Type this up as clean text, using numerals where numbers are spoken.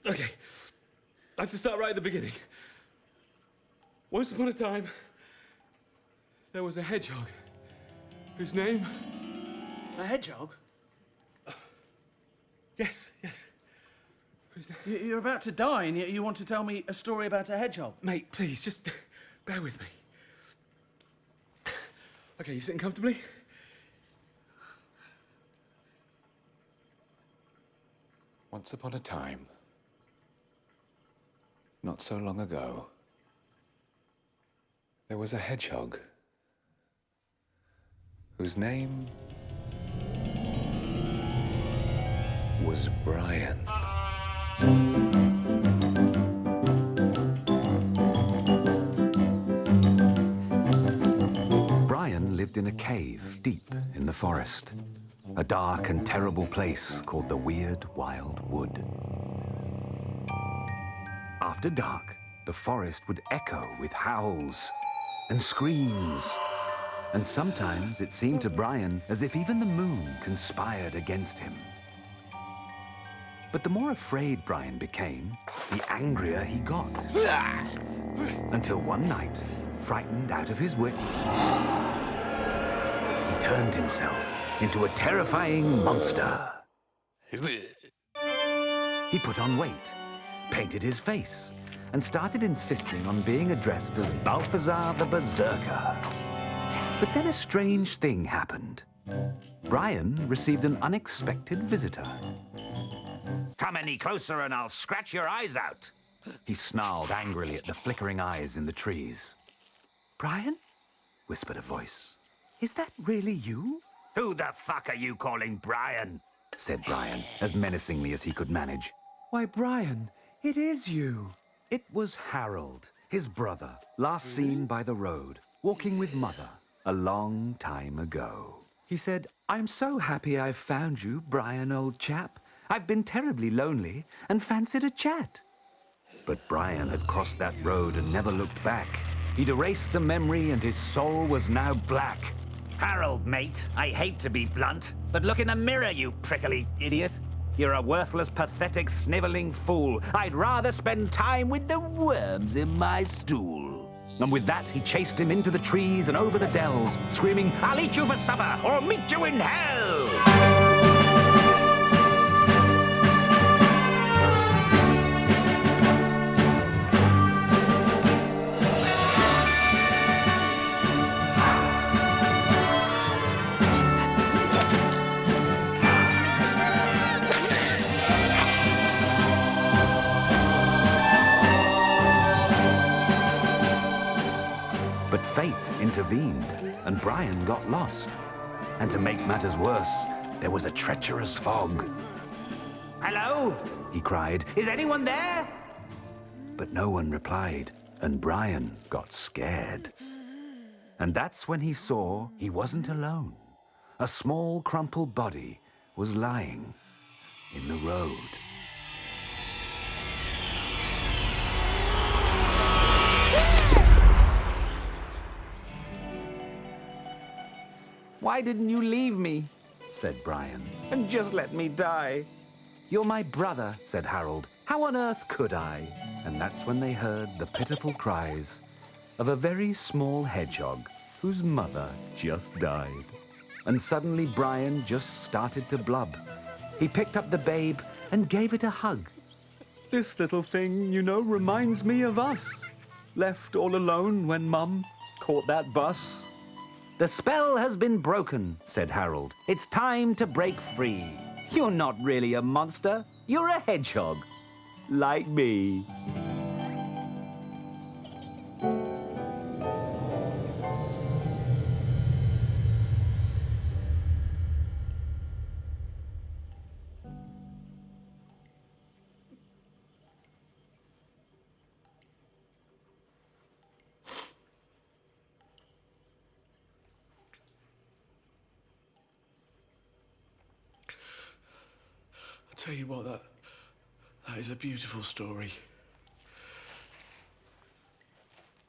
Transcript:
Okay, I have to start right at the beginning. Once upon a time, there was a hedgehog whose name... A hedgehog? Yes. Whose name... You're about to die and yet you want to tell me a story about a hedgehog? Mate, please, just bear with me. Okay, you sitting comfortably? Once upon a time, not so long ago, there was a hedgehog whose name was Brian. Brian lived in a cave deep in the forest, a dark and terrible place called the Weird Wild Wood. After dark, the forest would echo with howls and screams. And sometimes it seemed to Brian as if even the moon conspired against him. But the more afraid Brian became, the angrier he got. Until one night, frightened out of his wits, he turned himself into a terrifying monster. He put on weight, painted his face, and started insisting on being addressed as Balthazar the Berserker. But then a strange thing happened. Brian received an unexpected visitor. Come any closer and I'll scratch your eyes out. He snarled angrily at the flickering eyes in the trees. Brian? Whispered a voice. Is that really you? Who the fuck are you calling Brian? Said Brian, as menacingly as he could manage. Why, Brian, it is you. It was Harold, his brother, last seen by the road, walking with Mother a long time ago. He said, "I'm so happy I've found you, Brian, old chap. I've been terribly lonely and fancied a chat." But Brian had crossed that road and never looked back. He'd erased the memory and his soul was now black. Harold, mate, I hate to be blunt, but look in the mirror, you prickly idiot. You're a worthless, pathetic, sniveling fool. I'd rather spend time with the worms in my stool. And with that, he chased him into the trees and over the dells, screaming, I'll eat you for supper, or meet you in hell! But fate intervened, and Brian got lost. And to make matters worse, there was a treacherous fog. Hello? He cried, Is anyone there? but no one replied, and Brian got scared. And that's when he saw he wasn't alone. A small, crumpled body was lying in the road. Why didn't you leave me? Said Brian. And just let me die? You're my brother, said Harold. How on earth could I? And that's when they heard the pitiful cries of a very small hedgehog whose mother just died. And suddenly Brian just started to blub. He picked up the babe and gave it a hug. This little thing, you know, reminds me of us. Left all alone when Mum caught that bus. The spell has been broken, said Harold. It's time to break free. You're not really a monster. You're a hedgehog. Like me. Tell you what, that is a beautiful story.